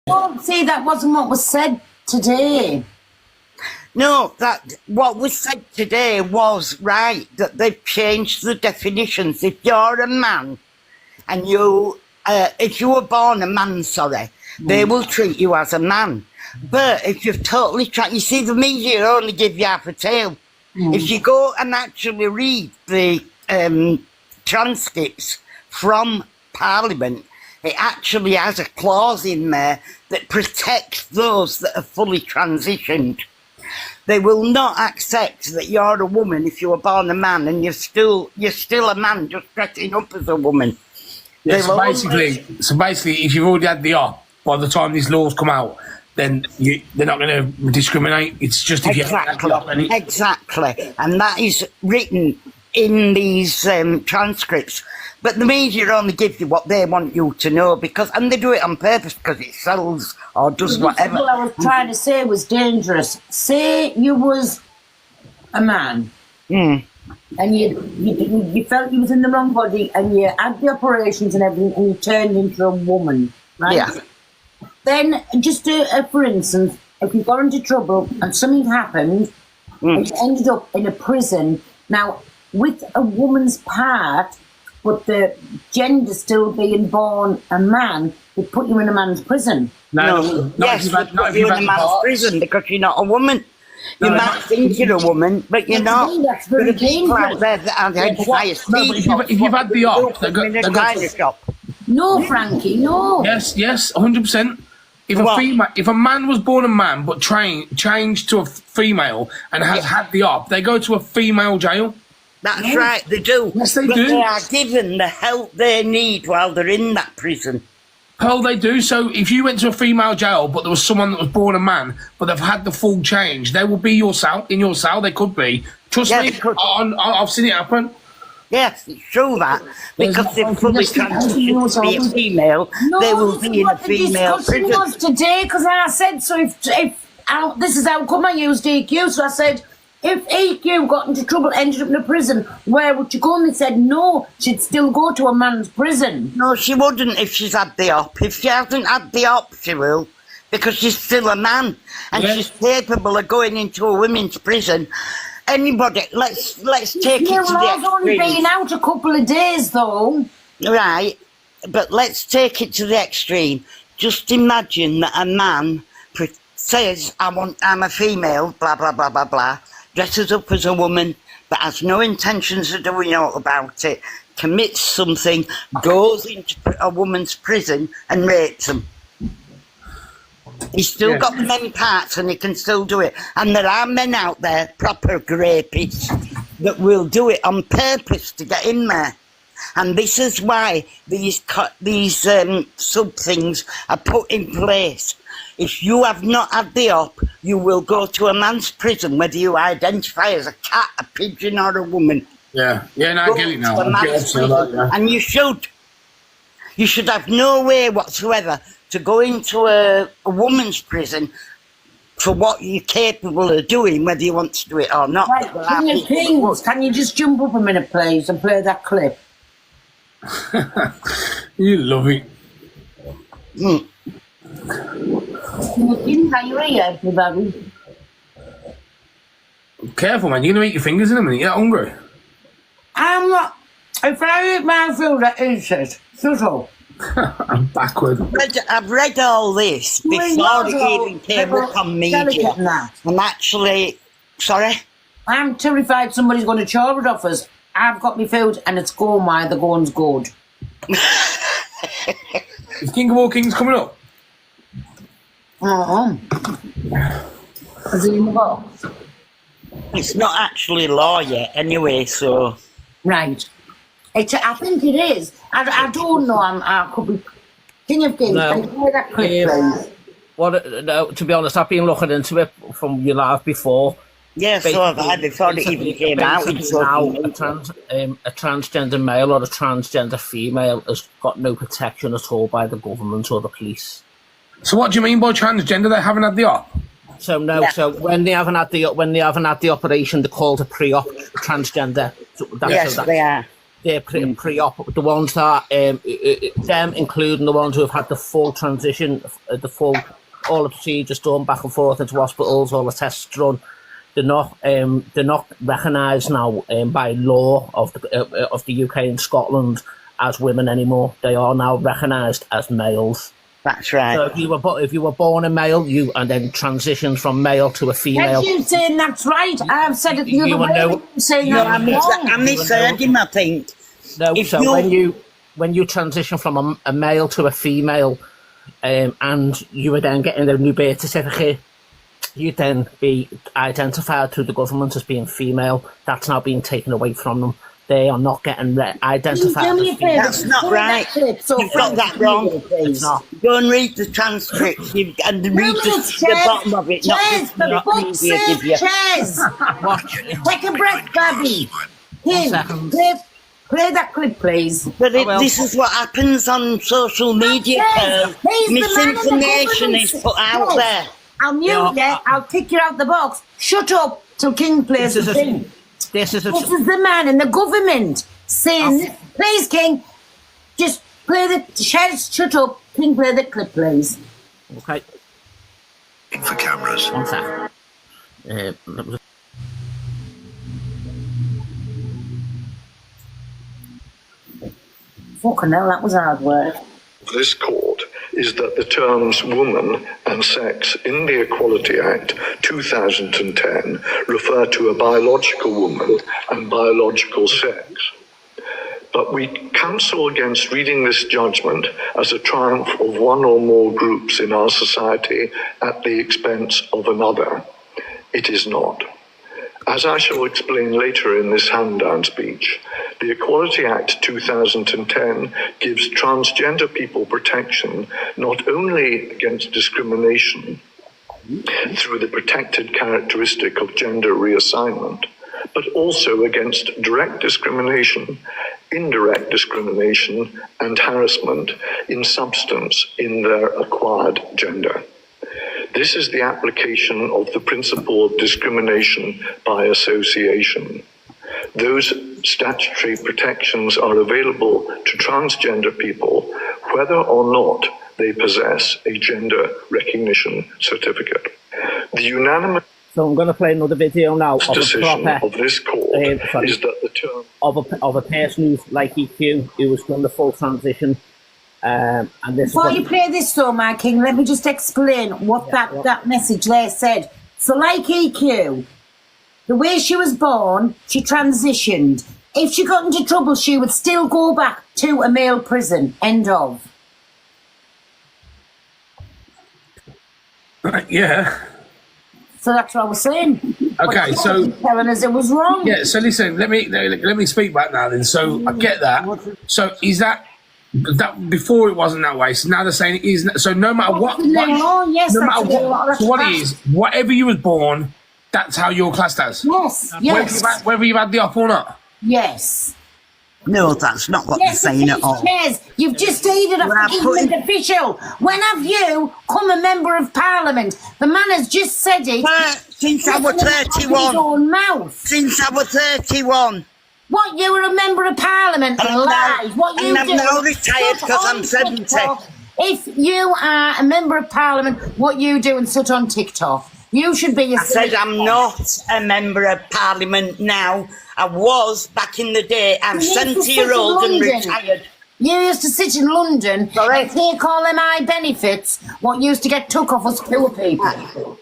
Well, see, that wasn't what was said today. No, that what was said today was right, that they've changed the definitions. If you're a man and if you were born a man, they will treat you as a man. But if you've totally you see, the media only give you half a tale. If you go and actually read the transcripts from Parliament, it actually has a clause in there that protects those that are fully transitioned. They will not accept that you're a woman if you were born a man and you're still a man just dressing up as a woman. Yeah, so basically, if you've already had the op, by the time these laws come out, then they're not going to discriminate. It's just if you had the op. Exactly, and that is written in these transcripts. But the media only give you what they want you to know, and they do it on purpose because it sells or does whatever. What I was trying to say was dangerous. Say you was a man, and you felt you was in the wrong body, and you had the operations and everything, and you turned into a woman, right? Yeah. Then, just for instance, if you got into trouble and something happened, and you ended up in a prison, now with a woman's part, but the gender still being born a man, they put you in a man's prison. Yes, they put you in a man's prison because you're not a woman. You might think you're a woman, but you're not. That's very dangerous. If you've had the op, they're shop. No, Frankie, no. Yes, 100%. If a man was born a man but changed to a female and has had the op, they go to a female jail. That's right, they do. Yes, they do. They are given the help they need while they're in that prison. Pearl, they do. So if you went to a female jail, but there was someone that was born a man, but they've had the full change, they will be in your cell. They could be. Trust me, I've seen it happen. Yes, it's true that. Because they're fully transitioned to be a female, they will be in a female prison. No, was today, because I said, so if this is how come I used EQ, so I said, if EQ got into trouble, ended up in a prison, where would you go? And they said, no, she'd still go to a man's prison. No, she wouldn't if she's had the op. If she hasn't had the op, she will, because she's still a man, and she's capable of going into a women's prison. Anybody, let's take it to the extreme. Only been out a couple of days, though. Right, but let's take it to the extreme. Just imagine that a man says, I'm a female, blah, blah, blah, blah, blah, dresses up as a woman, but has no intentions of doing aught about it, commits something, goes into a woman's prison and rapes them. He's still got the men parts and he can still do it. And there are men out there, proper rapists, that will do it on purpose to get in there. And this is why these sub things are put in place. If you have not had the op, you will go to a man's prison, whether you identify as a cat, a pigeon, or a woman. Yeah, no, I get it now. And you should. You should have no way whatsoever to go into a woman's prison for what you're capable of doing, whether you want to do it or not. Right, can you just jump up a minute, please, and play that clip? You love it. Can you hear everybody? Careful, man. You're going to eat your fingers in a minute. You're hungry. I'm not. If I eat my food, I eat it. Shut up. I'm backward. I've read all this before it even came up on media. I'm actually... Sorry? I'm terrified somebody's going to chop it off us. I've got my food and it's going while the going's good. Is King of all Kings coming up? Is it in the box? It's not actually law yet anyway, so... Right. I think it is. I don't know. I could be King of Kings. No. Can you play that clip, please? No, to be honest, I've been looking into it from your live before. Yeah, so have I, before it even came out. Now, a transgender male or a transgender female has got no protection at all by the government or the police. So what do you mean by transgender? They haven't had the op? So no, so when they haven't had the operation, they're called a pre-op transgender. So they are. they're pre-op. The ones that them, including the ones who have had the full transition, all the procedures done back and forth into hospitals, all the tests done. They're not recognised now by law of the UK and Scotland as women anymore. They are now recognised as males. That's right. So if you were born a male, and then transitioned from male to a female. Yes, you saying that's right. I've said it the You other will way. know- Saying No, that I misheard him, I think. No, If so you're- when you transition from a male to a female, and you were then getting a new birth certificate, you'd then be identified through the government as being female. That's now being taken away from them. They are not getting identified Do me a as female. favour. That's not right. So You've got that wrong. It's not. Go and read the transcript and read the bottom of it, not Chairs, just for not fuck's media give sake, you. chairs. Watch. Take a breath, Gabby. Here, second. play that clip, please. But well. this is what happens on social media. Chairs, he's the man in the Misinformation is government. put out Chairs, there. I'll mute Yeah, you. I'll kick you out the box. Shut up till King plays This the is a- thing. This is This is the man in the government saying, Oh. please, King, just play the chairs. Shut up. King, play the clip, please. okay. For cameras. 1 second. Let me Fucking hell, that was hard work. This court is that the terms woman and sex in the Equality Act 2010 refer to a biological woman and biological sex. But we counsel against reading this judgment as a triumph of one or more groups in our society at the expense of another. It is not. As I shall explain later in this hand-down speech, the Equality Act 2010 gives transgender people protection not only against discrimination through the protected characteristic of gender reassignment, but also against direct discrimination, indirect discrimination, and harassment in substance in their acquired gender. This is the application of the principle of discrimination by association. Those statutory protections are available to transgender people whether or not they possess a gender recognition certificate. The unanimous So I'm going to play another video now of a decision proper of this court is that the term of a person who's like EQ who has done the full transition. And this is Before what, you play this though, my king, let me just explain what that message there said. So like EQ, the way she was born, she transitioned. If she got into trouble, she would still go back to a male prison. End of. Yeah. So that's what I was saying. Okay, But so telling us it was wrong. yeah, so listen, let me speak back now then. So I get that. So is that before it wasn't that way? So now they're saying it is. So no matter what, Oh, yes, no that's matter it. what, so what it is, whatever you was born, that's how you're classed as. Yes, yes, Whether you've had the up or not. yes. No, that's not what Yes, they're saying at all. Yes, you've just stated a Well, government official. When have you come a member of parliament? The man has just said it. Since I was Out of his 31. own mouth. Since I was 31. What, you were a member of parliament? And I'm Lies. now- What you and I'm do? now retired sit 'cause I'm on 70. TikTok. If you are a member of parliament, what you do and sit on TikTok. You should be a I said I'm not a member of parliament now. I was back in the day. I'm You used to 70-year-old sit in and London. retired. You used to sit in London Sorry? and take all them high benefits what used to get took off us poor people.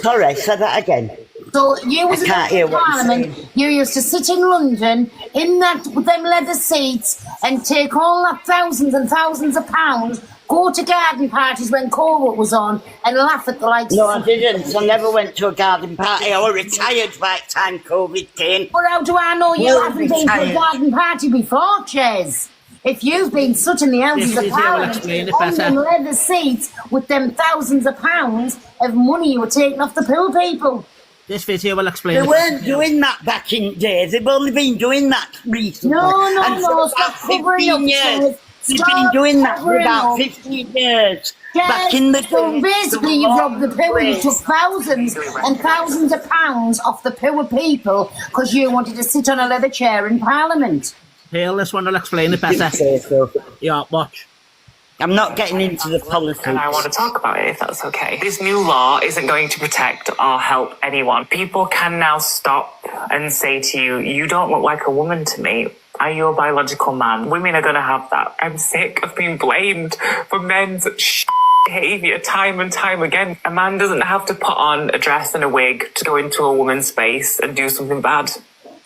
Sorry, say that again. So you was I can't hear in what you're Parliament, you used to sit in London in that with them leather seats and take all that thousands and thousands of pounds, go to garden parties when COVID was on and laugh at the likes No, I of... didn't. I never went to a garden party. I was retired by the time COVID came. But how do I know you Well, haven't been to a retired. garden party before, Ches? If you've been sat in the Houses This of video will Parliament explain it on better. them leather seats with them thousands of pounds of money you were taking off the poor people. this video will explain They it. weren't doing that back in days. They've only been doing that recently. No, And for no, about stop covering up, 15 years. Ches. They've Stop been doing that for covering about up. 15 years. Yes, Back in the so day, basically they you've were robbed the poor, you always- took thousands and thousands of pounds off the poor people because you wanted to sit on a leather chair in Parliament. Here, this one will explain it better. Yeah, watch. I'm not getting into the politics. And I want to talk about it, if that's okay. This new law isn't going to protect or help anyone. People can now stop and say to you, you don't look like a woman to me. Are you a biological man? Women are going to have that. I'm sick of being blamed for men's behaviour time and time again. A man doesn't have to put on a dress and a wig to go into a woman's space and do something bad.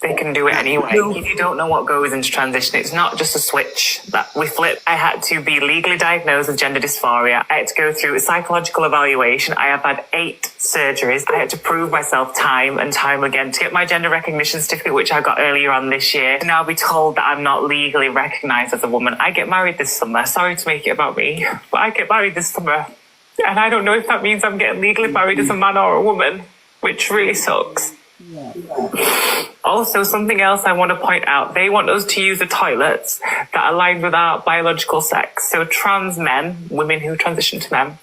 They can do it anyway. If you don't know what goes into transition, it's not just a switch that we flip. I had to be legally diagnosed with gender dysphoria. I had to go through a psychological evaluation. I have had 8 surgeries. I had to prove myself time and time again to get my gender recognition certificate, which I got earlier on this year. To now be told that I'm not legally recognised as a woman. I get married this summer. Sorry to make it about me, but I get married this summer. And I don't know if that means I'm getting legally married as a man or a woman, which really sucks. Also, something else I want to point out, they want us to use the toilets that align with our biological sex. So trans men, women who transition to men,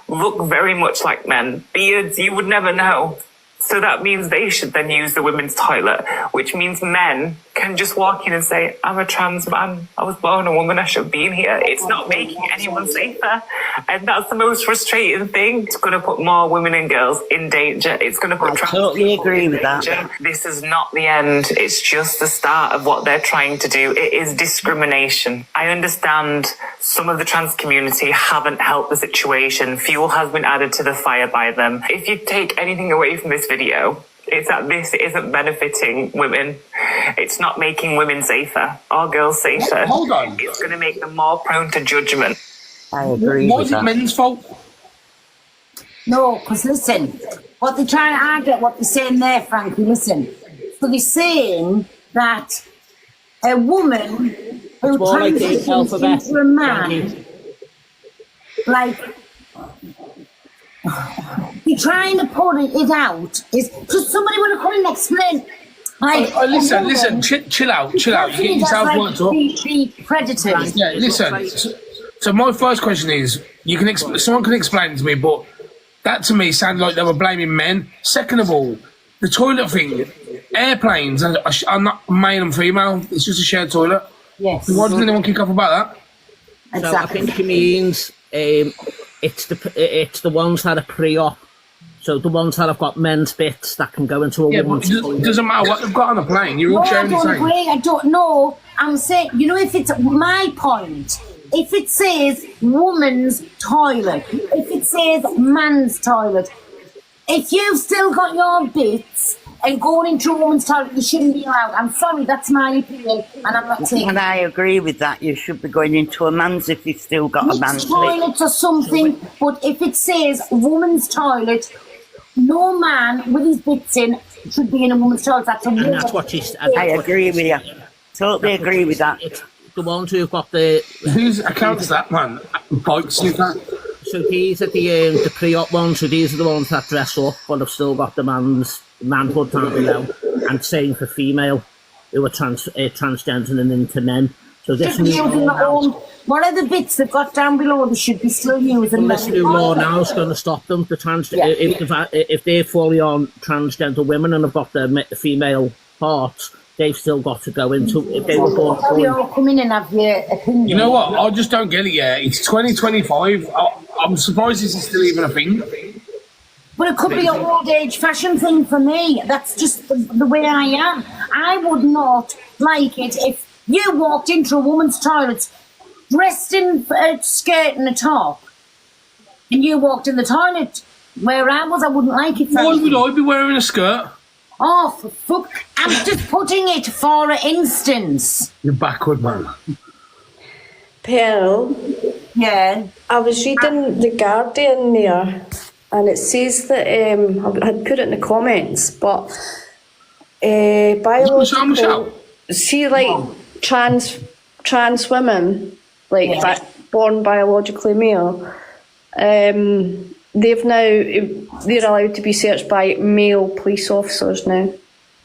look very much like men. Beards, you would never know. So that means they should then use the women's toilet, which means men can just walk in and say, I'm a trans man, I was born a woman, I should be in here. It's not making anyone safer. And that's the most frustrating thing. It's going to put more women and girls in danger. It's going to put trans totally people agree in with that. danger. This is not the end. It's just the start of what they're trying to do. It is discrimination. I understand some of the trans community haven't helped the situation. Fuel has been added to the fire by them. If you take anything away from this video, it's that this isn't benefiting women. It's not making women safer or girls safer. Hold on. It's going to make them more prone to judgment. I agree Why with is it that. men's fault? No, because listen, what they're trying to argue, what they're saying there, Frankie, listen. So they're saying that a woman who More like the transitions alphabet. into a man, Frankie. like, you're trying to put it out is just somebody want to come and explain. Like, Listen, chill out. You get yourself worked up. Be predators. Yeah, listen. So my first question is, someone can explain to me, but that to me sounded like they were blaming men. Second of all, the toilet thing, airplanes are not male and female. It's just a shared toilet. Yes. Why doesn't anyone kick off about that? So I think he means it's the ones that are pre-op. So the ones that have got men's bits that can go into a Yeah, but woman's it doesn't matter what they've got on a plane. You're No, all I sharing the don't same. agree. I don't know. I'm saying, you know, if it's my point, if it says woman's toilet, if it says man's toilet, if you've still got your bits and going into a woman's toilet, you shouldn't be allowed. I'm sorry, that's my opinion, and I'm not taking And I agree with that. You should be going into a man's if you've still got a man's mixed bit. toilets or something. But if it says woman's toilet, no man with his bits in should be in a woman's toilet. That's a And woman. that's what she's. I agree with you. Totally agree with that. It's the ones who've got the. Whose account's that, man? Bikes, is that? So these are the pre-op ones. So these are the ones that dress up, but have still got the manhood down below. And same for female, who are transgendering into men. So this Should be new using law their own. now, What are the bits they've got down below? They should be still using. this new law now is going to stop them. If they're fully on transgender women and have got their female parts, they've still got to go into. If they were born, We all come in and have your opinion. You know what? I just don't get it yet. It's 2025. I'm surprised this is still even a thing. But it could be an old age fashion thing for me. That's just the way I am. I would not like it if you walked into a woman's toilet dressed in a skirt and a top, and you walked in the toilet where I was. I wouldn't like it. Why would I be wearing a skirt? Oh, for fuck! I'm just putting it for instance. You're backward, man. Pearl, Yeah. I was reading The Guardian there, and it says that I had put it in the comments, but biological. Michelle. See, like trans women, like Yeah. born biologically male, they're allowed to be searched by male police officers now.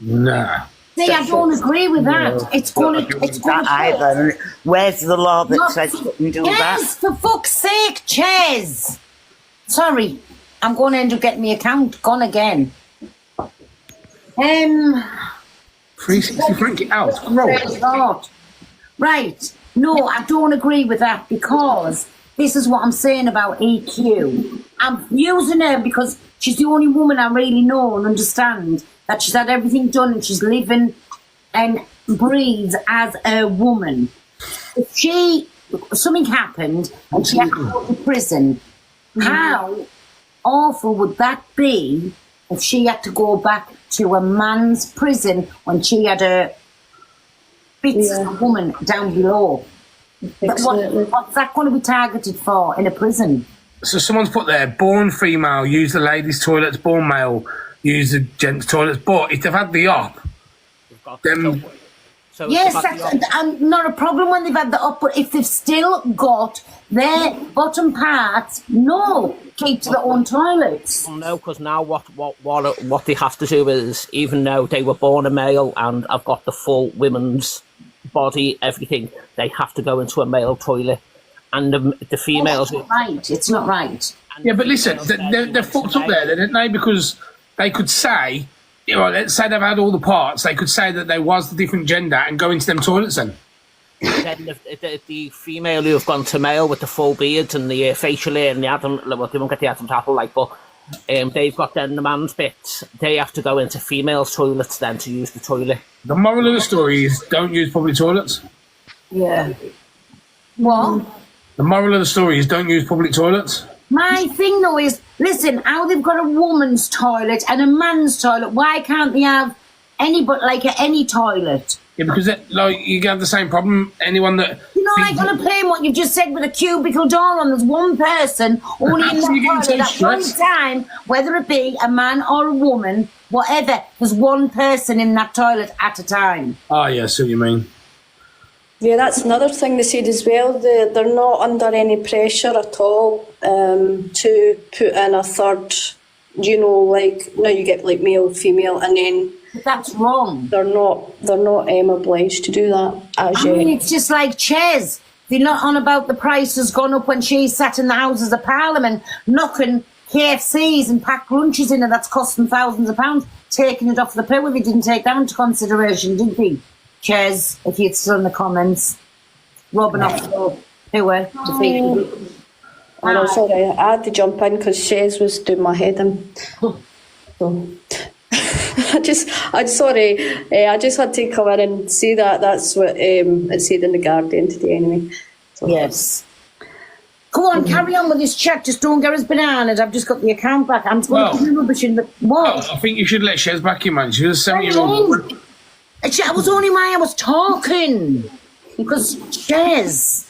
Nah. See, I don't agree with that. It's gonna. It's That gonna. either. Where's the law that Not- says you can do Yes, that? for fuck's sake, Ches. Sorry, I'm going to end up getting my account gone again. 360 Frankie out. Roll. Praise God. Right. No, I don't agree with that because this is what I'm saying about EQ. I'm using her because she's the only woman I really know and understand that she's had everything done and she's living and breathes as a woman. If something happened and she had to go to prison, how awful would that be if she had to go back to a man's prison when she had a bits of a woman down below? What's that going to be targeted for in a prison? So someone's put there, born female, use the ladies' toilets, born male, use the gents' toilets. But if they've had the op, then... So Yes, that's not a problem when they've had the up, but if they've still got their bottom parts, no, keep to their own toilets. Well, no, because now what they have to do is, even though they were born a male and have got the full women's body, everything, they have to go into a male toilet. And the females... It's not right. It's not right. Yeah, but listen, they're fucked up there, didn't they? Because they could say, you know, let's say they've had all the parts, they could say that there was the different gender and go into them toilets then. Then the female who have gone to male with the full beard and the facial hair and the Adam, well, they won't get the Adam's apple, like, but they've got then the man's bits. They have to go into females' toilets then to use the toilet. The moral of the story is don't use public toilets. Yeah. What? The moral of the story is don't use public toilets. My thing though is, listen, how they've got a woman's toilet and a man's toilet, why can't they have any toilet? Yeah, because you have the same problem. Anyone that... You know, like on a plane, what you've just said with a cubicle door on, there's one person only in that toilet at one time, whether it be a man or a woman, whatever, there's one person in that toilet at a time. Oh, yeah, I see what you mean. Yeah, that's another thing they said as well. They're not under any pressure at all to put in a third, you know, like now you get like male, female, and then that's wrong. They're not obliged to do that as yet. I mean, it's just like Ches. They're not on about the price has gone up when she sat in the Houses of Parliament knocking KFCs and packed lunches in, and that's costing thousands of pounds, taking it off the power. They didn't take that into consideration, did they? Ches, if you'd still in the comments, robbing off the power. I know, sorry, I had to jump in because Ches was doing my head in. So. I just had to come in and see that. That's what it said in the Guardian today, anyway. So. Yes. Come on, carry on with this chat. Just don't get us bananas. I've just got the account back. I'm going to be rubbish in the what? I think you should let Shez back in, man. She's a 7-year-old woman. That was only why I was talking. Because Shez.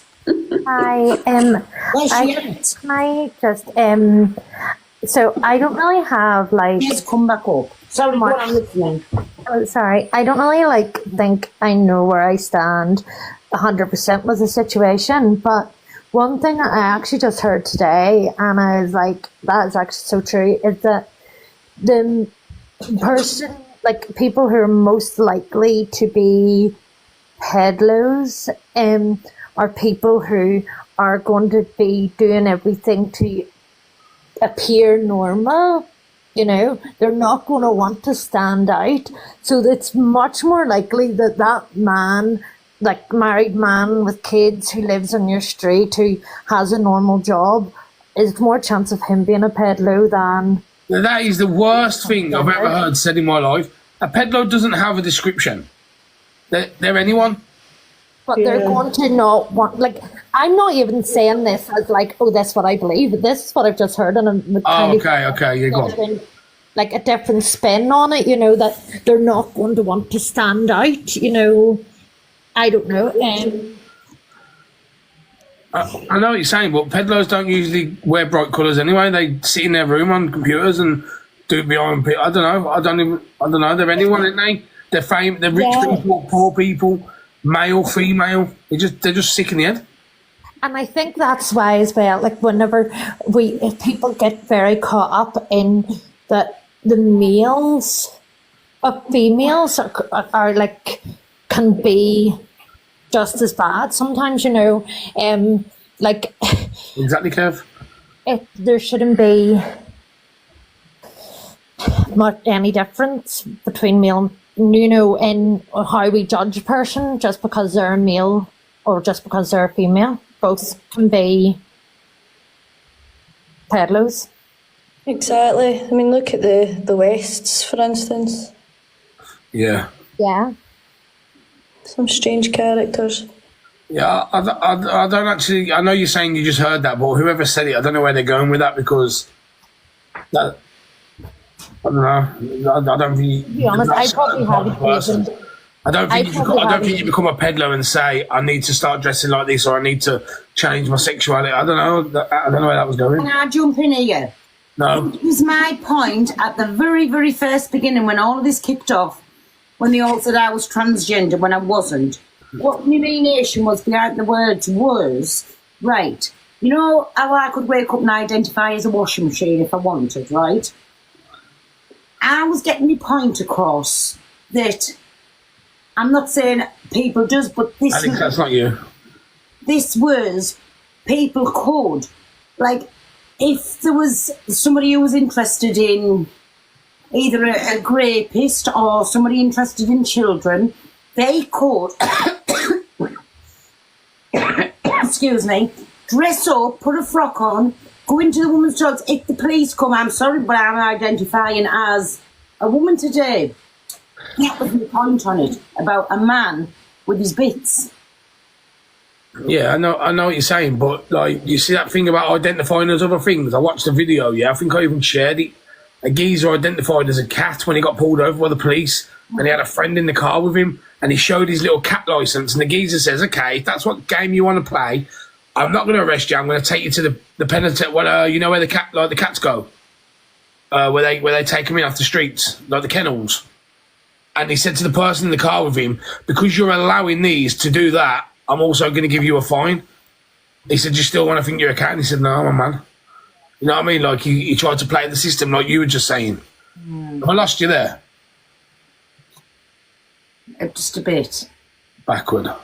So I don't really have like. Just come back up. Sorry, what I'm listening. Oh, sorry, I don't really think I know where I stand 100% with the situation. But one thing that I actually just heard today, and I was like, that is actually so true, is that the person, like people who are most likely to be pedos, are people who are going to be doing everything to appear normal. You know, they're not going to want to stand out. So it's much more likely that man, like married man with kids who lives on your street, who has a normal job, is more chance of him being a pedo than... Now, that is the worst thing I've ever heard said in my life. A pedo doesn't have a description. They're anyone. But they're going to not want, like, I'm not even saying this as like, oh, that's what I believe. This is what I've just heard. And I'm okay, you're gone. Like a different spin on it, you know, that they're not going to want to stand out, you know. I don't know. I know what you're saying, but peddlers don't usually wear bright colours anyway. They sit in their room on computers and do it behind people. I don't know. They're anyone, aren't they? They're rich people, poor people. Male, female, they're just sick in the head. And I think that's why as well, like whenever if people get very caught up in that the males of females are like, can be just as bad sometimes, you know, like. Exactly, Kev. There shouldn't be much any difference between male and, you know, in how we judge a person just because they're a male or just because they're a female. Both can be peddlers. Exactly. I mean, look at the Wests, for instance. Yeah. Yeah. Some strange characters. Yeah, I don't actually. I know you're saying you just heard that, but whoever said it, I don't know where they're going with that because that. I don't know. I don't think. To be honest, I probably have occasions. I don't think. I don't think you become a peddler and say, "I need to start dressing like this" or "I need to change my sexuality." I don't know. I don't know where that was going. Can I jump in here? No. It was my point at the very, very first beginning when all of this kicked off, when they all said I was transgender when I wasn't. What my meanation was behind the words was, right, you know how I could wake up and identify as a washing machine if I wanted, right? I was getting my point across that I'm not saying people does, but I think that's not you. this was people could. Like, if there was somebody who was interested in either a rapist or somebody interested in children, they could, excuse me, dress up, put a frock on, go into the woman's toilets. If the police come, I'm sorry, but I'm identifying as a woman today. That was the point on it, about a man with his bits. Yeah, I know what you're saying, but like, you see that thing about identifying as other things? I watched the video, yeah, I think I even shared it. A geezer identified as a cat when he got pulled over by the police, and he had a friend in the car with him, and he showed his little cat license, and the geezer says, okay, if that's what game you want to play, I'm not going to arrest you, I'm going to take you to the penitentiary, well, you know where the cats go? Where they take them in off the streets, like the kennels. And he said to the person in the car with him, because you're allowing these to do that, I'm also going to give you a fine. He said, you still want to think you're a cat? And he said, no, I'm a man. You know what I mean? Like, he tried to play the system like you were just saying. I lost you there. Just a bit. Backward.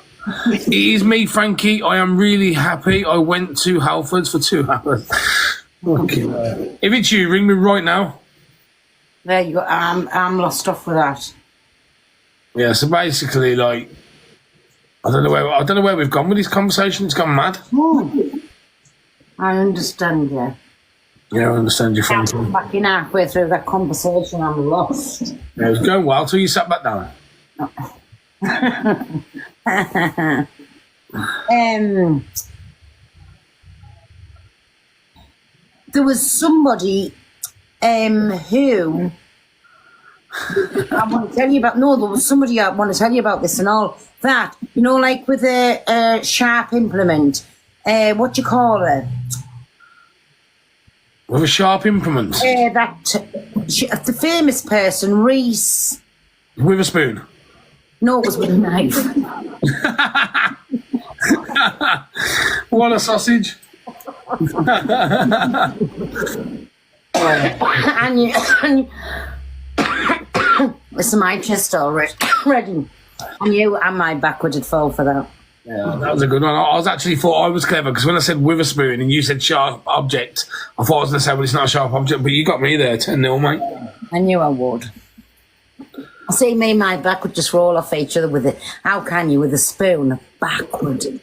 It is me, Frankie. I am really happy I went to Halfords for 2 hours. Okay. If it's you, ring me right now. There you go. I'm lost off with that. Yeah, so basically, like, I don't know where we've gone with this conversation. It's gone mad. I understand you. Yeah, I understand you, Frankie. Back in halfway through that conversation, I'm lost. Yeah, it was going well till you sat back down. There was somebody who I want to tell you about. No, there was somebody I want to tell you about this and all that. You know, like with a sharp implement. What do you call it? With a sharp implement. The famous person, Reese. With a spoon. No, it was with a knife. What a sausage. and you listen, my chest already. And you and my backward would fall for that. Yeah, that was a good one. I was actually thought I was clever because when I said with a spoon and you said sharp object, I thought I was going to say, well, it's not a sharp object, but you got me there, 10-0, mate. I knew I would. I see me and my back would just roll off each other with it. How can you with a spoon backward?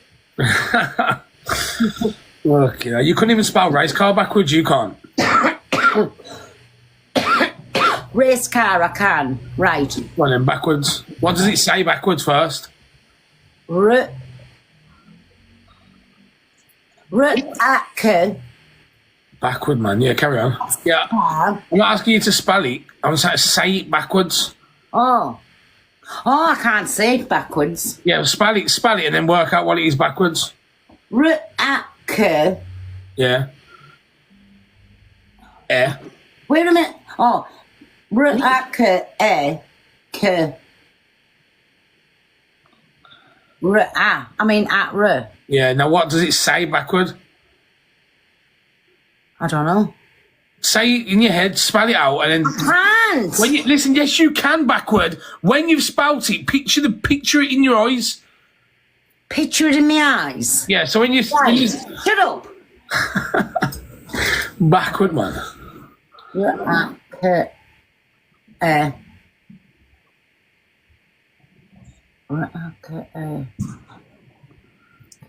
Okay, you couldn't even spell race car backwards, you can't. Race car, I can. Right. Well, then backwards. What does it say backwards first? Backward, man. Yeah, carry on. Yeah. I'm not asking you to spell it. I'm saying say it backwards. Oh, I can't say it backwards. Yeah, spell it, and then work out what it is backwards. Yeah. Wait a minute. Oh, I mean at Yeah. Now, what does it say backward? I don't know. Say it in your head, spell it out, and then. I can't. When you listen, yes, you can backward. When you've spelt it, picture it in your eyes. Picture it in my eyes. Yeah. So when you Shut up. backward, man.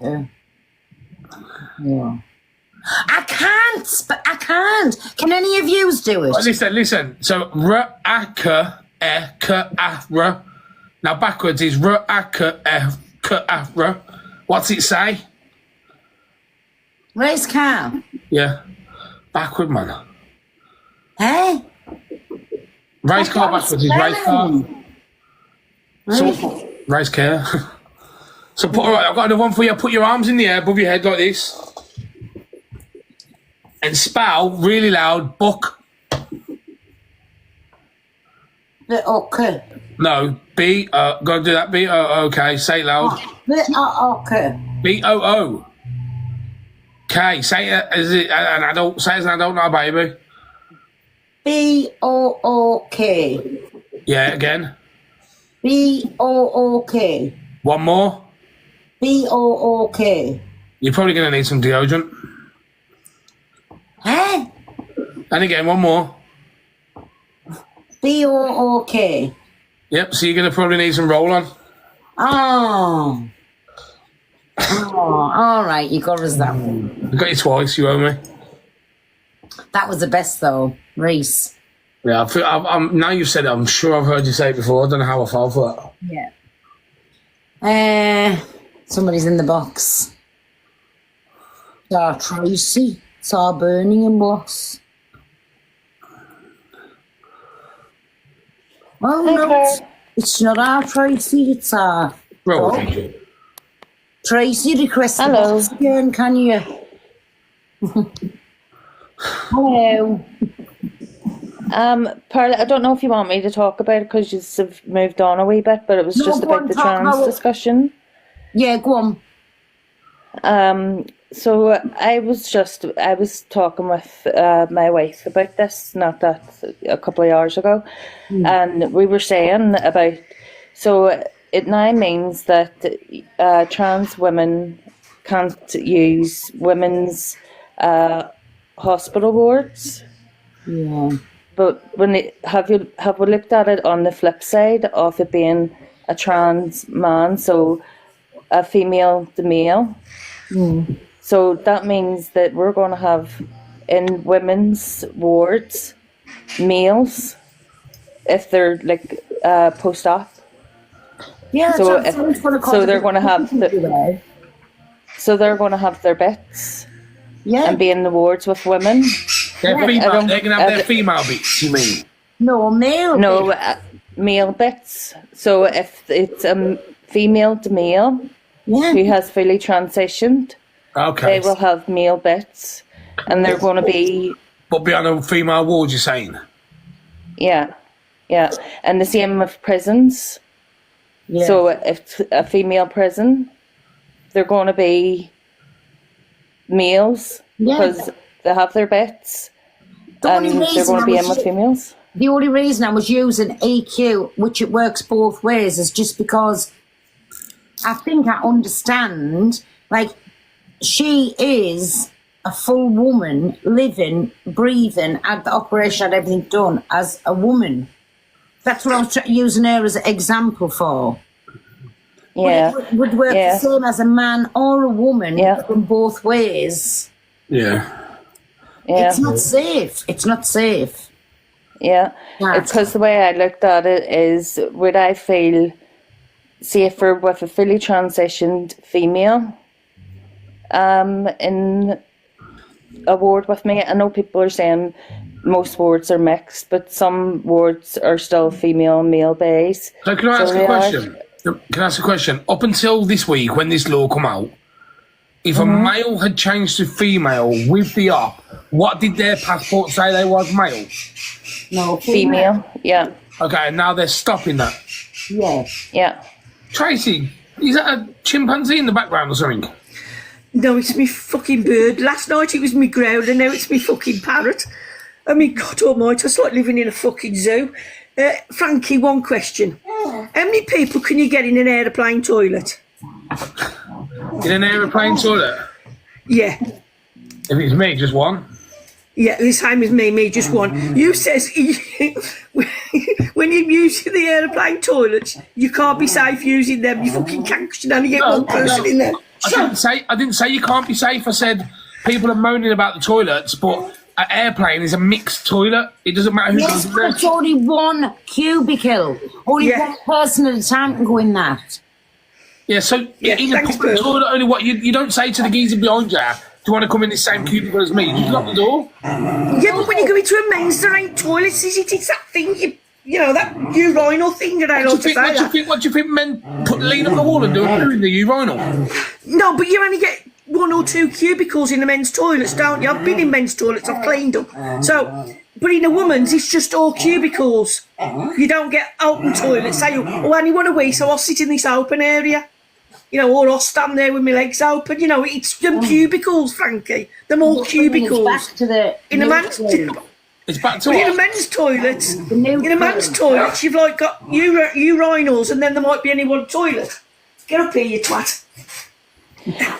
Yeah. I can't. I can't. Can any of yous do it? Well, listen. So r-a-k-e-k-a-r. Now backwards is r-a-k-e-k-a-r. What's it say? Race car. Yeah. Backward, man. Hey. Race car backwards is race car. So, race car. So all right, I've got another one for you. Put your arms in the air above your head like this. And spell really loud, book. Okay. No, go do that. B-O-O-K. Say it loud. Okay. B-O-O-K. Say it as an adult. Say it as an adult, not a baby. B-O-O-K. Yeah, again. B-O-O-K. One more. B-O-O-K. You're probably going to need some deodorant. Huh? And again, one more. B-O-O-K. Yep, so you're going to probably need some roll-on. Oh. All right, you got us that one. I got you twice, you owe me. That was the best, though, Reese. Yeah, I'm now you've said it, I'm sure I've heard you say it before. I don't know how I fell for that. Yeah. Somebody's in the box. Tracy. It's our Birmingham boss. Oh, no, it's not our Tracy, it's our... Roll, Oh. Tracy, request the Hello. box again, can you? Hello. Pearl, I don't know if you want me to talk about it because you've moved on a wee bit, but it was No, just go about on, the talk trans about it. discussion. Yeah, go on. So I was talking with my wife about this, not that a couple of hours ago, and we were saying about, so it now means that trans women can't use women's hospital wards. Yeah. But have we looked at it on the flip side of it being a trans man, so a female to male? So that means that we're going to have in women's wards males if they're like post-op. Yeah, So that's if- what so they're going to have so they're going to have their bits Yeah. and be in the wards with women. They're I female, don't- they're going to have I their don't- female bits, you mean? No, male. No, male bits. So if it's a female to male Yeah. who has fully transitioned, Okay. they will have male bits, and they're going to be But be on a female ward, you're saying? yeah, and the same with prisons. Yeah. So if a female prison, they're going to be males Yeah. because they have their bits, The and only they're reason going to I be was in with u- females. The only reason I was using EQ, which it works both ways, is just because I think I understand, like, she is a full woman, living, breathing, had the operation, had everything done as a woman. That's what I was using her as an example for. Yeah, But it would work Yeah. the same as a man or a woman Yeah. from both ways. Yeah. yeah. It's not safe. It's not safe. Yeah, Right. it's because the way I looked at it is, would I feel safer with a fully transitioned female in a ward with me? I know people are saying most wards are mixed, but some wards are still female and male based. So can I ask they a are- question? Can I ask a question? Up until this week, when this law come out, if a male had changed to female with the op, what did their passport say they was male? No, Female, yeah, Okay, and now they're stopping that. Yeah. yeah. Tracy, is that a chimpanzee in the background or something? No, it's me fucking bird. Last night it was me growl and now it's me fucking parrot. I mean, God almighty, it's like living in a fucking zoo. Frankie, one question. How many people can you get in an aeroplane toilet? In an aeroplane toilet? Yeah. If it's me, just one. Yeah, the same as me just one. You says when you're using the aeroplane toilets, you can't be safe using them. You fucking can't, 'cause you only get one person in there. I didn't say you can't be safe. I said people are moaning about the toilets, but an airplane is a mixed toilet. It doesn't matter who goes in there. It's only one cubicle. Only one person at a time can go in that. Yeah, so in a public toilet, only what you don't say to the geezer behind you, do you want to come in the same cubicle as me? You just lock the door. Yeah, but when you go into a men's, there ain't toilets, is it? It's that thing, you know, that urinal thing that I like to say. What do you think men lean up the wall and do a poo in the urinal? No, but you only get 1 or 2 cubicles in the men's toilets, don't you? I've been in men's toilets, I've cleaned them. So, but in a woman's, it's just all cubicles. You don't get open toilets. Say, oh, I only want to wee, so I'll sit in this open area. You know, or I'll stand there with my legs open. You know, it's them cubicles, Frankie. Them all cubicles. Back to the in a man's it's back to but what? in a men's toilet, you've like got urinals, and then there might be only one toilet. Get up here, you twat.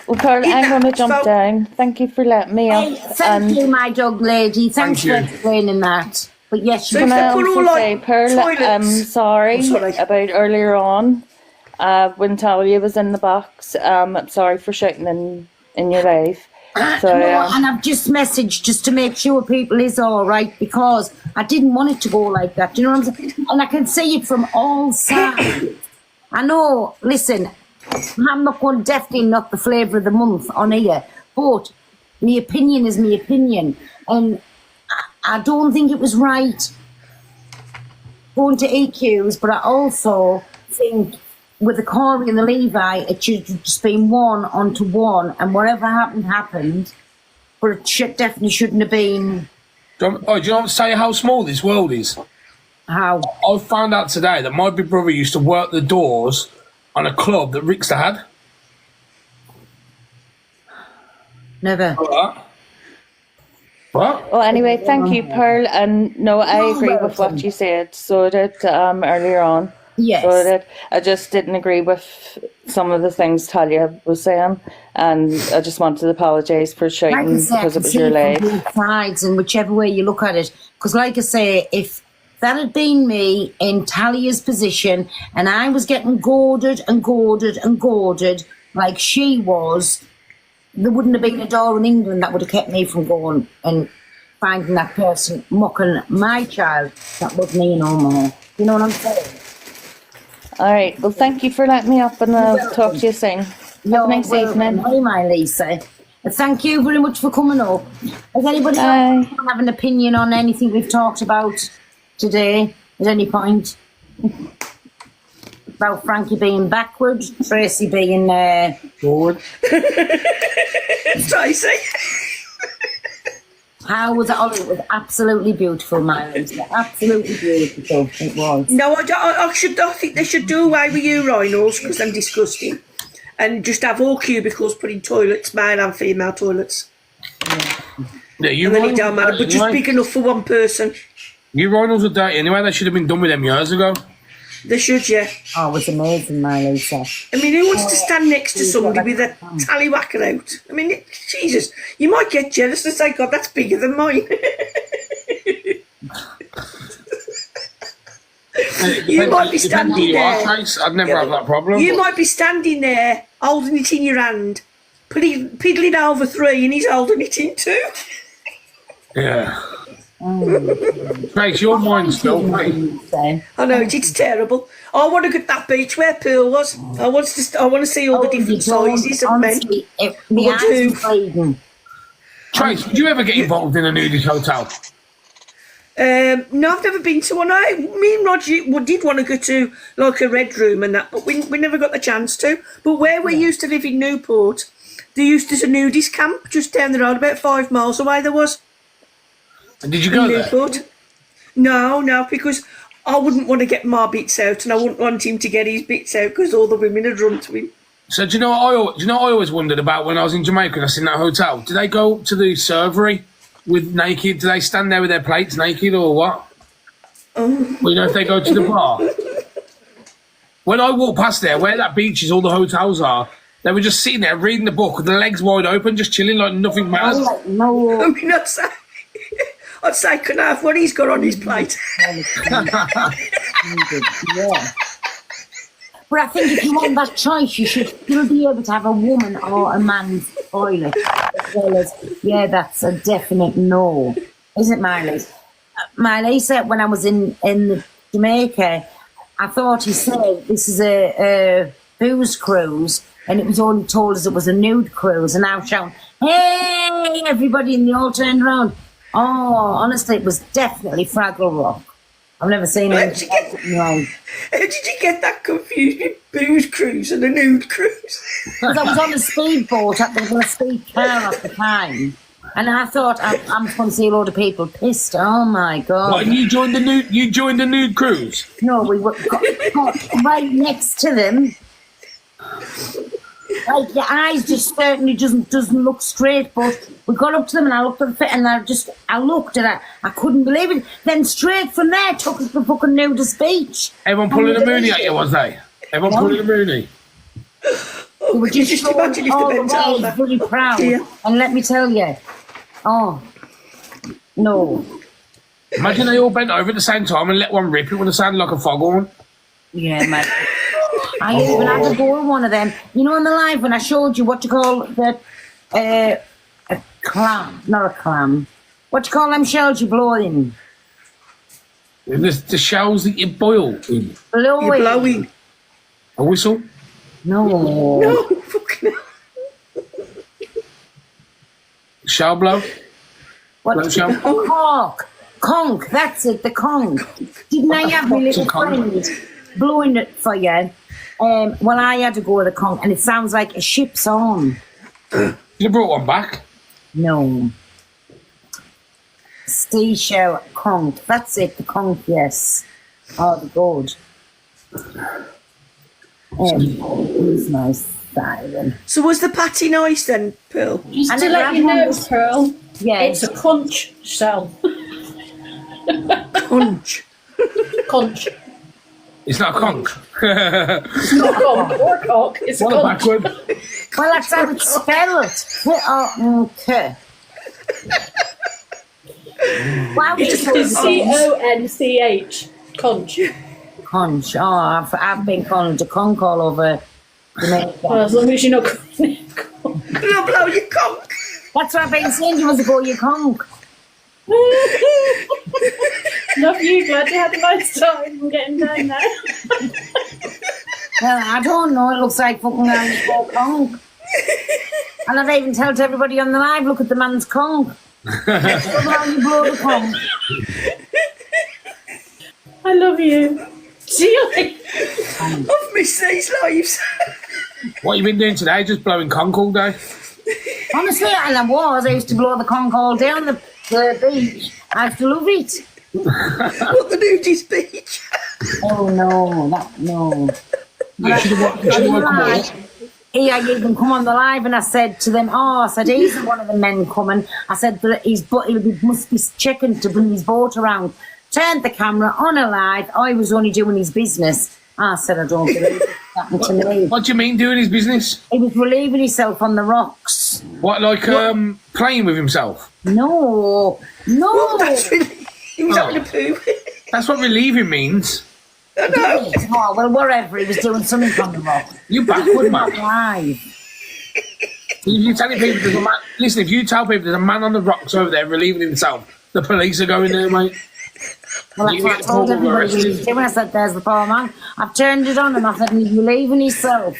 Well, Pearl, I'm going to jump down. Thank you for letting me up. Thank you, my dog lady. Thanks for explaining that. But yes, you Can I put all, also say, like, Pearl, toilets. I'm sorry about earlier on. When Talia was in the box, I'm sorry for shouting in your life. So, and I've just messaged just to make sure people is all right, because I didn't want it to go like that. Do you know what I'm saying? And I can see it from all sides. I know. Listen, I'm not going to definitely not the flavour of the month on here, but my opinion is my opinion, and I don't think it was right going to EQs, but I also think with the Corey and the Levi, it should have just been 1-on-1, and whatever happened, but it definitely shouldn't have been. Do you want to say how small this world is? How? I found out today that my big brother used to work the doors on a club that Rickster had. Never. What? Well, anyway, thank you, Pearl. And no, I agree with what you said. So did earlier on. Yes. So did. I just didn't agree with some of the things Talia was saying, and I just wanted to apologise for shouting because it was your leg. Both sides, and whichever way you look at it, because like I say, if that had been me in Talia's position and I was getting goaded like she was, there wouldn't have been a door in England that would have kept me from going and finding that person mocking my child. That was me no more. You know what I'm saying? All right. Well, thank you for letting me up, and I'll talk to you soon. Have a nice evening. Hi, my Lisa. Thank you very much for coming up. Does anybody else have an opinion on anything we've talked about today at any point? About Frankie being backwards, Tracy being forward. Tracy. How was it? Oh, it was absolutely beautiful, my Lisa. Absolutely beautiful. It was. No, I think they should do away with urinals because they're disgusting, and just have all cubicles put in toilets, male and female toilets. Yeah, and then it don't matter, but just big enough for one person. Urinals are dirty anyway. They should have been done with them years ago. They should, yeah. Oh, it was amazing, my Lisa. I mean, who wants to stand next to somebody with a tallywhacker out? I mean, Jesus, you might get jealous and say, God, that's bigger than mine. You might be standing there. I'd never have that problem. You might be standing there, holding it in your hand, piddling over 3, and he's holding it in 2. Yeah. Makes your mind still. I know, it's terrible. I want to go to that beach where Pearl was. I want to see all the different sizes of men. Trace, did you ever get involved in a nudist hotel? No, I've never been to one. Me and Roger did want to go to like a Red Room and that, but we never got the chance to. But where we used to live in Newport, there's a nudist camp just down the road, about 5 miles away there was. And did you go there? Newport. No, because I wouldn't want to get my bits out, and I wouldn't want him to get his bits out because all the women had run to him. So do you know what I always wondered about when I was in Jamaica and I was in that hotel? Do they go to the servery with naked? Do they stand there with their plates naked or what? Well, you know, if they go to the bar. When I walked past there, where that beach is, all the hotels are, they were just sitting there reading the book with their legs wide open, just chilling like nothing matters. No. I mean, I'd say, can I have what he's got on his plate? Yeah. But I think if you want that choice, you should still be able to have a woman or a man's toilet. As well as, yeah, that's a definite no. Isn't it, Miley? Miley said when I was in Jamaica, I thought he said this is a booze cruise, and it was only told us it was a nude cruise, and I was shouting, hey, everybody, and they all turned around. Oh, honestly, it was definitely Fraggle Rock. I've never seen anything like it. No. How did you get that confused with booze cruise and a nude cruise? Because I was on a speedboat at the speed car at the time, and I thought I'm going to see a load of people pissed. Oh my god! What, and you joined the nude cruise? No, we got right next to them. Like your eyes just certainly doesn't look straight, but we got up to them and I looked at the and I looked at it. I couldn't believe it. Then straight from there took us to fucking nudist beach. Everyone pulling a Mooney at you, was they? Everyone pulling a Mooney. They were just imagine if all they the went way, over. very proud. Yeah. And let me tell you, oh no, Imagine they all bent over at the same time and let one rip. It would have sounded like a foghorn. yeah, man. I even had to go with one of them. You know, in the live when I showed you what you call a clam, not a clam. What you call them shells you blow in? The shells that you boil in. Blow You're in. A blowing. whistle? No. No, fucking hell. Shell blow? What? Blow shell? Cork. Conch, that's it, the conch. Didn't I have my little friend blowing it for you? Well, I had to go with a conch, and it sounds like a ship's on. You brought one back? No. Seashell conch, that's it, the conch, yes. Oh, the good. He's nice, Siren. So was the patty nice then, Pearl? Just And to the let you grab know, ones- Pearl, Yes. it's a conch shell. Conch. Conch. It's not a conch. It's not conch or cock, it's a What a conch. backward. Well, that's how it's spelled. K-O-N-K. Wow, It's it's C-O-N-C-H. Conch. conch. Oh, I've been calling it a conch all over Jamaica. Well, as long as you're not calling it conch. No, blow your conch. That's what I've been saying to you ago, you conch. Love you, glad you had a nice time. I'm getting down now. Well, I don't know, it looks like fucking conch. And I've even told everybody on the live, look at the man's conch. Look how you blow the conch. I love you. See you later. I've missed these lives. What you been doing today? Just blowing conch all day? Honestly, and I used to blow the conch all day on the beach. I used to love it. What, the nudist beach? Oh no, no. You should have worked more. I even come on the live and I said to them, I said, he's one of the men coming. I said that must be checking to bring his boat around. Turned the camera on a live. I was only doing his business. I said, I don't believe it happened to me. What do you mean doing his business? He was relieving himself on the rocks. What, like playing with himself? No. Well, that's really... He was having a poo. That's what relieving means. I know. Oh, well, wherever he was doing something on the rock. You backward, man. Live. You're telling people there's a man. Listen, if you tell people there's a man on the rocks over there relieving himself, the police are going there, mate. Well, that's You what I get told the everybody arrested. he was doing. I said, there's the poor man. I've turned it on and I said, he's relieving himself.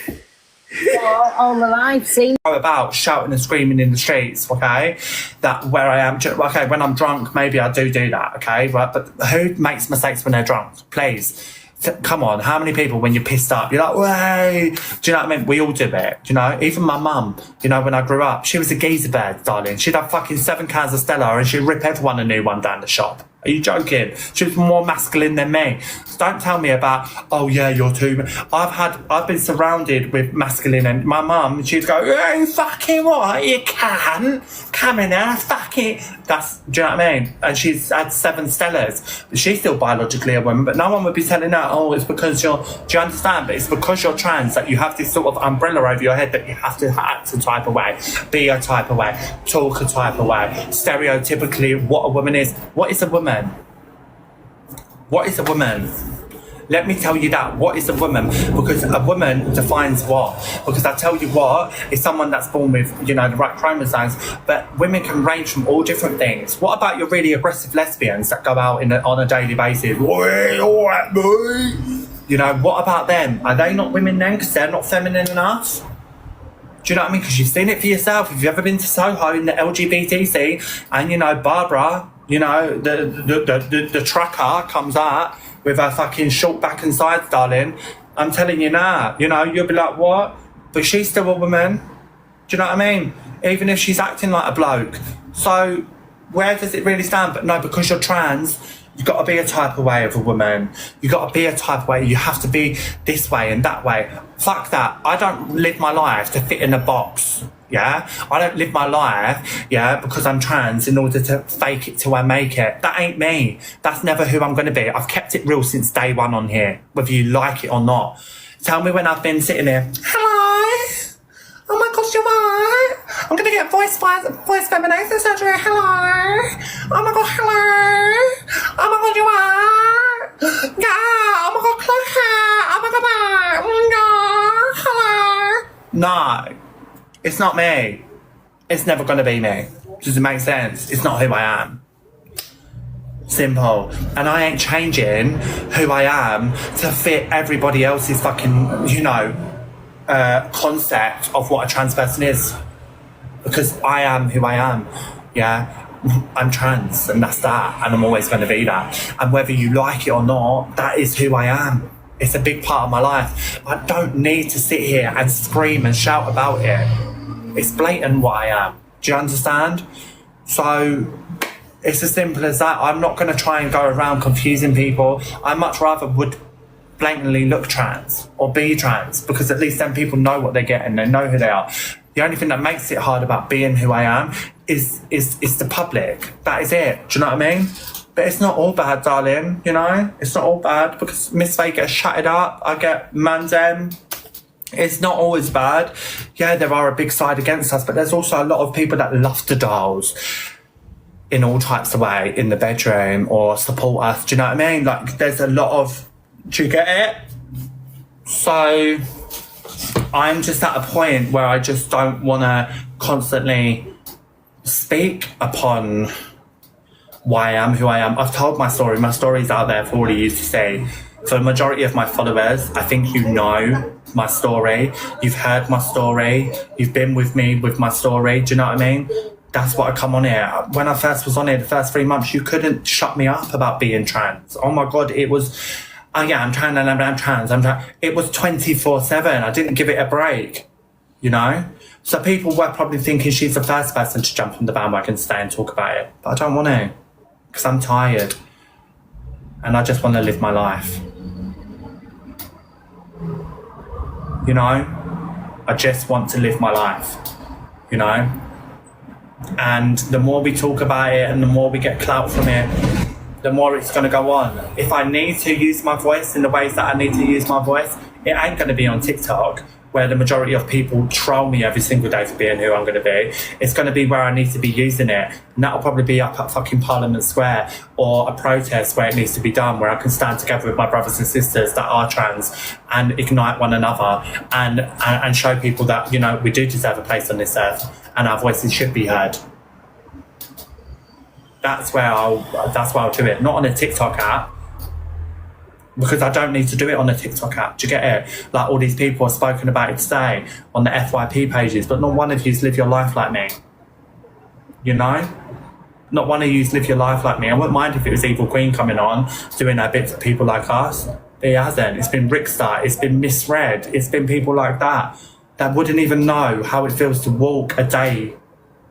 All the live scene. About shouting and screaming in the streets, okay? That where I am, okay, when I'm drunk, maybe I do that, okay? But who makes mistakes when they're drunk? Please. Come on, how many people, when you're pissed up, you're like, way? Do you know what I mean? We all do it, you know? Even my mum, you know, when I grew up, she was a geezer bird, darling. She'd have fucking 7 cans of Stella and she'd rip everyone a new one down the shop. Are you joking? She was more masculine than me. So don't tell me about, oh yeah, you're too. I've been surrounded with masculine, and my mum, she'd go, "You fucking what? You can come in there, fuck it." Do you know what I mean? And she's had 7 Stellas, but she's still biologically a woman. But no one would be telling her, "Oh, it's because you're." Do you understand? But it's because you're trans that you have this sort of umbrella over your head that you have to act a type of way, be a type of way, talk a type of way. Stereotypically, what a woman is. What is a woman? What is a woman? Let me tell you that. What is a woman? Because a woman defines what? Because I tell you what, it's someone that's born with, you know, the right chromosomes, but women can range from all different things. What about your really aggressive lesbians that go out on a daily basis? All right, boy. You know, what about them? Are they not women then because they're not feminine enough? Do you know what I mean? Because you've seen it for yourself. If you've ever been to Soho in the LGBT scene, and, you know, Barbara, you know, the trucker comes out with her fucking short back and sides, darling. I'm telling you now, you know, you'll be like, what? But she's still a woman. Do you know what I mean? Even if she's acting like a bloke. So where does it really stand? But no, because you're trans, you've got to be a type of way of a woman. You've got to be a type of way. You have to be this way and that way. Fuck that. I don't live my life to fit in a box. Yeah, I don't live my life, yeah, because I'm trans in order to fake it till I make it. That ain't me. That's never who I'm going to be. I've kept it real since day one on here, whether you like it or not. Tell me when I've been sitting here, hello, oh my gosh, you're right. I'm going to get voice feminization surgery, hello. Oh my god, hello. Oh my god, you are. Yeah, oh my god, clock hair. Oh my god, hello. No. It's not me. It's never going to be me. Does it make sense? It's not who I am. Simple. And I ain't changing who I am to fit everybody else's fucking, you know, concept of what a trans person is. Because I am who I am. Yeah. I'm trans and that's that. And I'm always going to be that. And whether you like it or not, that is who I am. It's a big part of my life. I don't need to sit here and scream and shout about it. It's blatant what I am. Do you understand? So it's as simple as that. I'm not going to try and go around confusing people. I much rather would blatantly look trans or be trans, because at least then people know what they're getting. They know who they are. The only thing that makes it hard about being who I am is the public. That is it. Do you know what I mean? But it's not all bad, darling. You know, it's not all bad, because Miss Faye gets shutted up. I get Mandem. It's not always bad. Yeah, there are a big side against us, but there's also a lot of people that love the dolls in all types of way in the bedroom or support us. Do you know what I mean? Like, there's a lot of. Do you get it? So I'm just at a point where I just don't want to constantly speak upon why I am who I am. I've told my story. My story's out there for all of you to see. For the majority of my followers, I think you know my story. You've heard my story. You've been with me with my story. Do you know what I mean? That's what I come on here. When I first was on here, the first 3 months, you couldn't shut me up about being trans. Oh my God, it was, oh yeah, I'm trans, I'm trans. It was 24/7. I didn't give it a break, you know? So people were probably thinking she's the first person to jump on the bandwagon, stay and talk about it. But I don't want to, because I'm tired. And I just want to live my life. You know? I just want to live my life. You know? And the more we talk about it and the more we get clout from it, the more it's going to go on. If I need to use my voice in the ways that I need to use my voice, it ain't going to be on TikTok, where the majority of people troll me every single day for being who I'm going to be. It's going to be where I need to be using it. And that'll probably be up at fucking Parliament Square, or a protest where it needs to be done, where I can stand together with my brothers and sisters that are trans and ignite one another and show people that, you know, we do deserve a place on this earth and our voices should be heard. That's where I'll do it. Not on a TikTok app, because I don't need to do it on a TikTok app. Do you get it? Like, all these people have spoken about it today on the FYP pages, but not one of you's live your life like me. You know? Not one of you's live your life like me. I wouldn't mind if it was Evil Queen coming on, doing her bits for people like us. But it hasn't. It's been Rickstar. It's been Misread. It's been people like that wouldn't even know how it feels to walk a day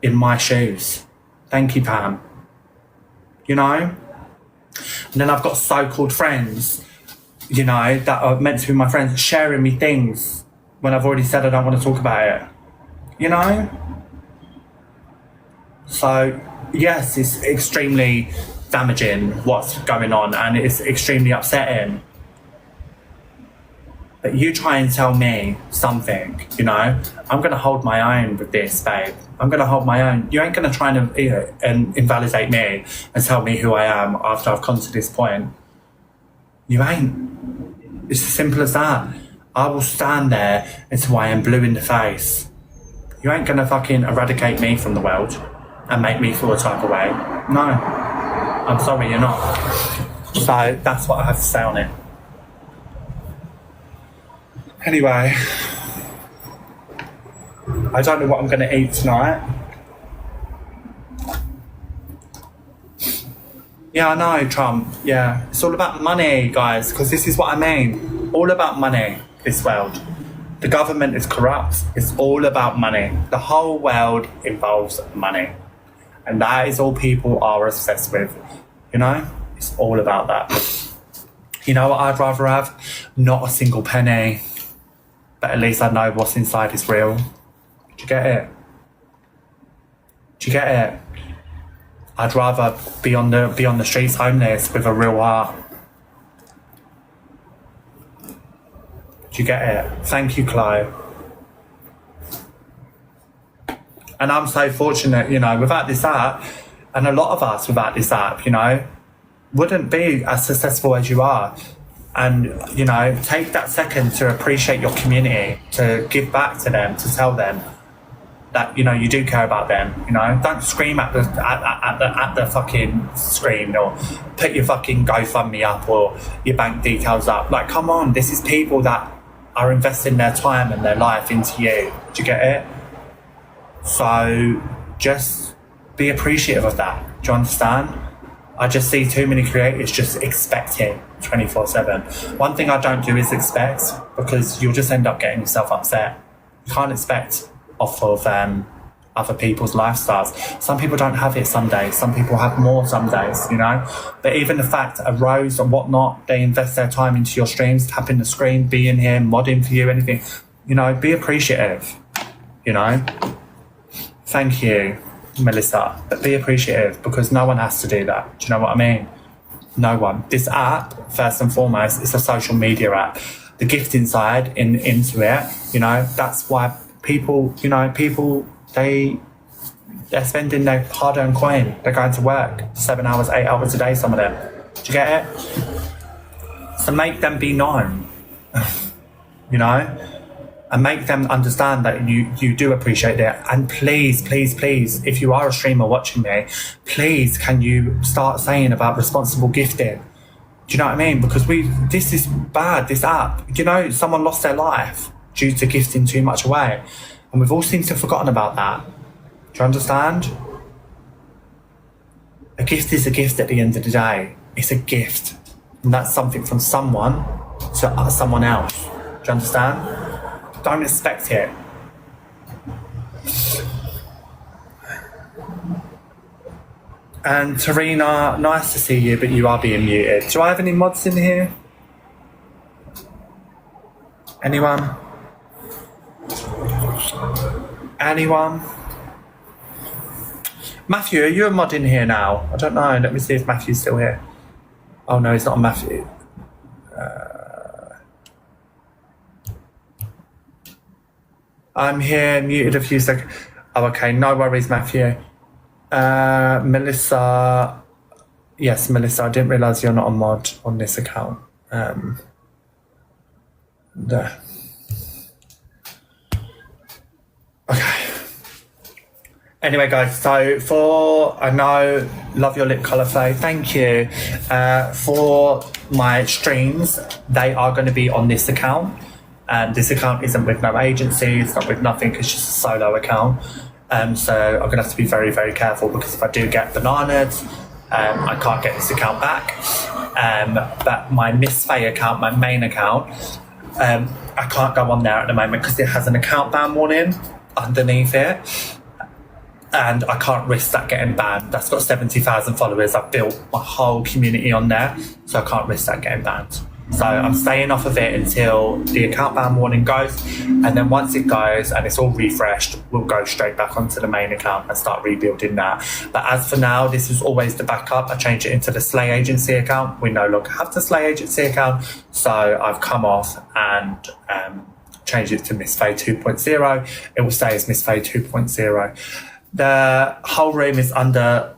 in my shoes. Thank you, Pam. You know? And then I've got so-called friends, you know, that are meant to be my friends, sharing me things when I've already said I don't want to talk about it. You know? So, yes, it's extremely damaging what's going on, and it's extremely upsetting. But you try and tell me something, you know, I'm going to hold my own with this, babe. I'm going to hold my own. You ain't going to try and invalidate me and tell me who I am after I've come to this point. You ain't. It's as simple as that. I will stand there until I am blue in the face. You ain't going to fucking eradicate me from the world and make me feel a type of way. No. I'm sorry, you're not. So that's what I have to say on it. Anyway, I don't know what I'm going to eat tonight. Yeah, I know, Trump. Yeah, it's all about money, guys, because this is what I mean. All about money, this world. The government is corrupt. It's all about money. The whole world involves money. And that is all people are obsessed with. You know? It's all about that. You know what I'd rather have? Not a single penny. But at least I know what's inside is real. Do you get it? Do you get it? I'd rather be on the streets homeless with a real heart. Do you get it? Thank you, Chloe. And I'm so fortunate, you know, without this app, and a lot of us without this app, you know, wouldn't be as successful as you are. And, you know, take that second to appreciate your community, to give back to them, to tell them that, you know, you do care about them, you know. Don't scream at the fucking screen, or put your fucking GoFundMe up or your bank details up. Like, come on, this is people that are investing their time and their life into you. Do you get it? So just be appreciative of that. Do you understand? I just see too many creators just expecting 24/7. One thing I don't do is expect, because you'll just end up getting yourself upset. You can't expect off of other people's lifestyles. Some people don't have it some days. Some people have more some days, you know. But even the fact a Rose and whatnot, they invest their time into your streams, tapping the screen, being here, modding for you, anything. You know, be appreciative, you know. Thank you, Melissa, but be appreciative, because no one has to do that. Do you know what I mean? No one. This app, first and foremost, is a social media app. The gifting side into it, you know, that's why people, you know, they're spending their hard-earned coin. They're going to work 7 hours, 8 hours a day, some of them. Do you get it? So make them be known, you know? And make them understand that you do appreciate it. And please, please, please, if you are a streamer watching me, please can you start saying about responsible gifting? Do you know what I mean? Because this is bad, this app. You know, someone lost their life due to gifting too much away. And we've all seemed to have forgotten about that. Do you understand? A gift is a gift at the end of the day. It's a gift. And that's something from someone to someone else. Do you understand? Don't expect it. And Tarina, nice to see you, but you are being muted. Do I have any mods in here? Anyone? Anyone? Matthew, are you a mod in here now? I don't know. Let me see if Matthew's still here. Oh no, he's not a Matthew. I'm here, muted a few seconds. Oh, okay, no worries, Matthew. Melissa. Yes, Melissa, I didn't realise you're not a mod on this account. There. Okay. Anyway, guys, so I know, love your lip colour, Faye, thank you. For my streams, they are going to be on this account. This account isn't with no agency, it's not with nothing, it's just a solo account. So I'm going to have to be very, very careful, because if I do get bananas, I can't get this account back. But my Miss Faye account, my main account, I can't go on there at the moment because it has an account ban warning underneath it. and I can't risk that getting banned. That's got 70,000 followers. I've built my whole community on there, so I can't risk that getting banned. So I'm staying off of it until the account ban warning goes, and then once it goes and it's all refreshed, we'll go straight back onto the main account and start rebuilding that. But as for now, this was always the backup. I changed it into the Slay Agency account. We no longer have the Slay Agency account, so I've come off and changed it to Miss Faye 2.0. It will stay as Miss Faye 2.0. The whole room is under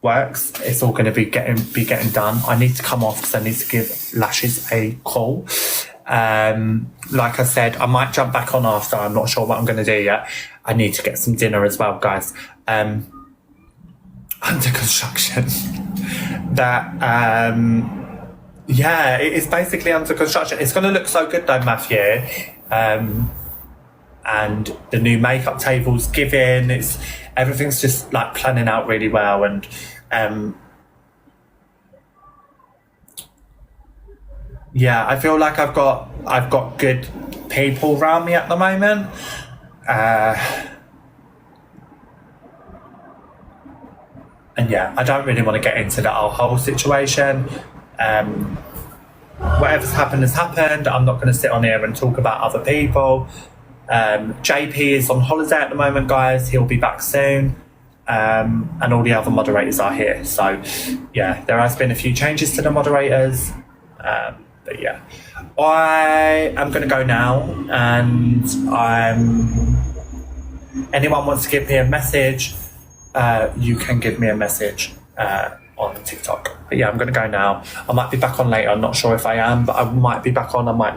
works. It's all going to be getting done. I need to come off because I need to give Lashes a call. Like I said, I might jump back on after. I'm not sure what I'm going to do yet. I need to get some dinner as well, guys. Under construction. That yeah, it is basically under construction. It's going to look so good though, Matthew. And the new makeup table's given. Everything's just like planning out really well, and yeah, I feel like I've got good people around me at the moment. And yeah, I don't really want to get into that whole situation. Whatever's happened has happened. I'm not going to sit on here and talk about other people. JP is on holiday at the moment, guys. He'll be back soon. And all the other moderators are here. So yeah, there has been a few changes to the moderators. But yeah, I am going to go now, and anyone wants to give me a message, you can give me a message on TikTok. But yeah, I'm going to go now. I might be back on later. I'm not sure if I am, but I might be back on. I might